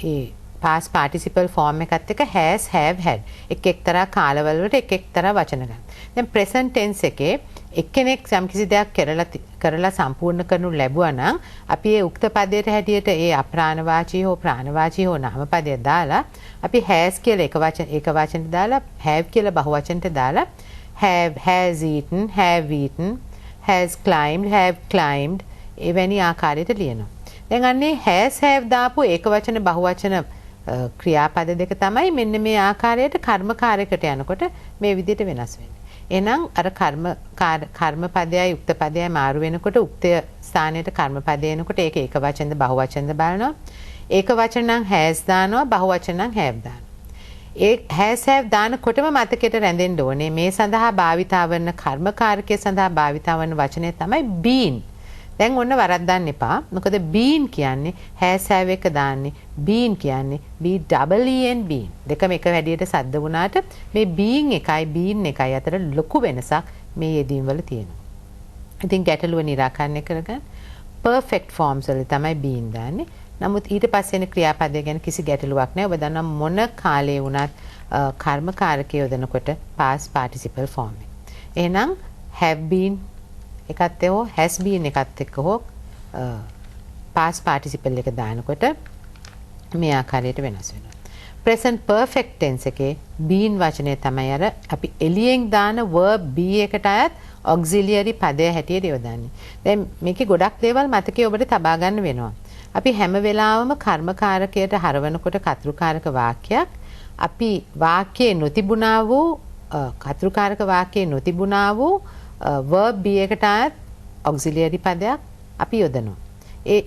ඒ past participle form එකත් එක්ක has, have, had එක්තරා කාලවල වලට එක්තරා වචන ගන්න. දැන් present tense එකේ එක්කෙනෙක් යම්කිසි දෙයක් කරලා සම්පූර්ණ කරනු ලැබුවා නම් අපි ඒ උක්ත පදයට හැටියට ඒ අප්‍රාණවාචී හෝ ප්‍රාණවාචී හෝ නාමපදය දාලා අපි has කියලා එක වචනෙට දාලා have කියලා බහුවචනට දාලා have, has eaten, have eaten, has climbed, have climbed එවැනි ආකාරයට ලියනවා. දැන් අන්නේ has, have දාපු ඒක වචන බහුවචන ක්‍රියාපද දෙක තමයි මෙන්න මේ ආකාරයට කර්මකාරයකට යනකොට මේ විදිහට වෙනස් වෙන්නේ. එහෙනම් අර කර්ම පදයයි උක්ත පදයයි මාරු වෙනකොට උක්තය ස්ථානයට කර්ම පදය එනකොට ඒක එක වචනද බහුවචනද බලනවා. ඒක වචන නම් has දානවා, බහුවචන නම් have දානවා. ඒ has, have දානකොටම මතකයට රැඳෙන්න ඕනේ මේ සඳහා භාවිතා වන කර්මකාරකයේ සඳහා භාවිතා වන වචනය තමයි been. දැන් ඔන්න වරද්දන්න එපා. මොකද been කියන්නේ has, have එක දාන්නේ, been කියන්නේ B-E-E-N been. දෙකම එක වැඩියට සද්ද වුණාට මේ being එකයි been එකයි අතර ලොකු වෙනසක් මේ යෙදීම් වල තියෙනවා. ඉතින් ගැටලුව निराකරණය කරගන්න perfect forms වල තමයි been දාන්නේ. නමුත් ඊට පස්සේ එන ක්‍රියාපදය ගැන කිසි ගැටලුවක් නැහැ. ඔබ දන්නා මොන කාලේ වුණත් කර්මකාරකය යොදනකොට past participle form එක. එහෙනම් have been එකත් හෝ has been එකත් එක්ක හෝ past participle එක දානකොට මේ ආකාරයට වෙනස් වෙනවා. present perfect tense එකේ been වචනය තමයි අර අපි එළියෙන් දාන verb be එකට අයත් auxiliary පදය හැටියට යොදන්නේ. දැන් මේකේ ගොඩක් දේවල් මතකයේ ඔබට තබා ගන්න වෙනවා. අපි හැම වෙලාවම කර්මකාරකයට හරවනකොට කර්තෘකාරක වාක්‍යයක් අපි වාක්‍යයේ නොතිබුණා වූ කර්තෘකාරක වාක්‍යයේ නොතිබුණා වූ verb B එකට ආත් auxiliary පදයක් අපි යොදනවා.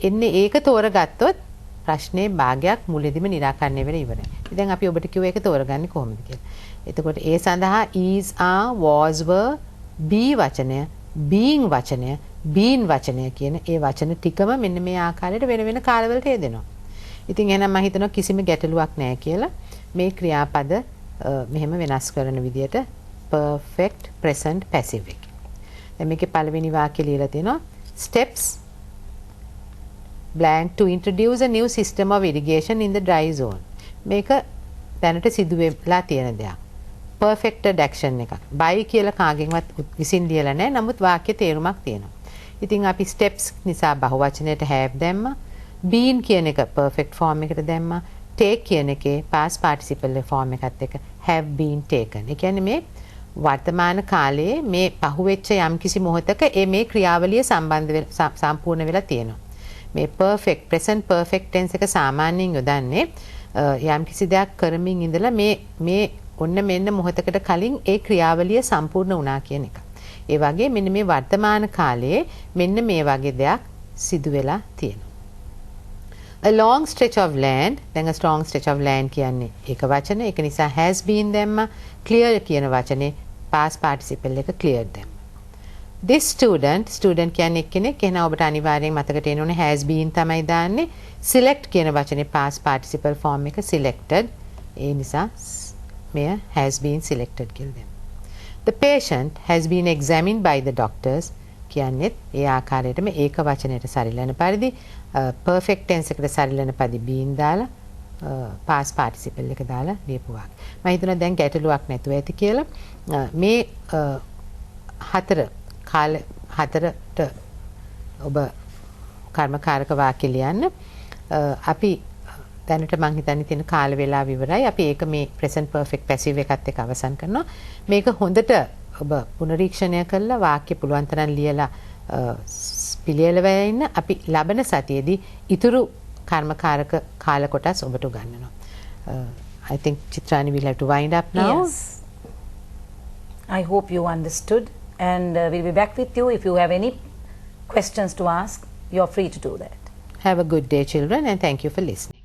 එන්නේ ඒක තෝරගත්තොත් ප්‍රශ්නේ භාගයක් මුලදීම निराකරණය වෙලා ඉවරයි. දැන් අපි ඔබට කිව්ව එක තෝරගන්නේ කොහොමද කියලා. එතකොට ඒ සඳහා is, are, was, were, be වචනය, being වචනය, been වචනය කියන ඒ වචන ටිකම මෙන්න මේ ආකාරයට වෙන වෙන කාලවලට යෙදෙනවා. ඉතින් එහෙනම් මම හිතනවා කිසිම ගැටලුවක් නැහැ කියලා මේ ක්‍රියාපද මෙහෙම වෙනස් කරන විදියට perfect present passive එක. දැන් මේකේ පළවෙනි වාක්‍යය ලියලා තියෙනවා steps blank to introduce a new system of irrigation in the dry zone. මේක දැනට සිදු වෙලා තියෙන දෙයක්. perfected action එක. by කියලා කාගෙන්වත් විසින් ලියලා නැහැ. නමුත් වාක්‍ය තේරුමක් තියෙනවා. ඉතින් අපි steps නිසා බහුවචනයට have දැම්මා. been කියන එක perfect form එකට දැම්මා. take කියන එකේ past participle form එකත් එක්ක have been taken. ඒ කියන්නේ මේ වර්තමාන කාලයේ මේ පහුවෙච්ච යම්කිසි මොහොතක මේ ක්‍රියාවලිය සම්පූර්ණ වෙලා තියෙනවා. මේ perfect present perfect tense එක සාමාන්‍යයෙන් යොදන්නේ යම්කිසි දෙයක් කරමින් ඉඳලා මේ ඔන්න මෙන්න මොහොතකට කලින් ඒ ක්‍රියාවලිය සම්පූර්ණ වුණා කියන එක. ඒ වගේ මෙන්න මේ වර්තමාන කාලයේ මෙන්න මේ වගේ දෙයක් සිදු වෙලා තියෙනවා. A long stretch of land, දැන් a strong stretch of land කියන්නේ ඒක වචන. ඒක නිසා has been දැම්මා. clear කියන වචනේ past participle එක cleared දැම්මා. This student කියන්නේ කෙනෙක්. එහෙනම් ඔබට අනිවාර්යෙන් මතක තියෙන්න ඕනේ has been තමයි දාන්නේ. select කියන වචනේ past participle form එක selected. ඒ නිසා මෙය has been selected කියලා දැම්මා. The patient has been examined by the doctors කියන්නේ ඒ ආකාරයටම ඒක වචනයට සරිලන පරිදි perfect tense එකට සරිලන පරිදි been දාලා past participle එක දාලා ලියපු වාක්‍ය. මම හිතනවා දැන් ගැටලුවක් නැතුව ඇති කියලා. මේ හතරට ඔබ කර්මකාරක වාක්‍ය ලියන්න. අපි දැනට මම හිතන්නේ තියෙන කාල වේලාව ඉවරයි. අපි ඒක මේ present perfect passive එකත් එක්ක අවසන් කරනවා. මේක හොඳට ඔබ පුනරීක්ෂණය කරලා වාක්‍ය පුළුවන් තරම් ලියලා පිළියෙල වෙලා ඉන්න. අපි ලබන සතියේදී ඉතුරු කර්මකාරක කාල කොටස් ඔබට උගන්වනවා. I think Chitrani will have to wind up now. Yes. I hope you understood, and we'll be back with you. If you have any questions to ask, you're free to do that. Have a good day, children, and thank you for listening.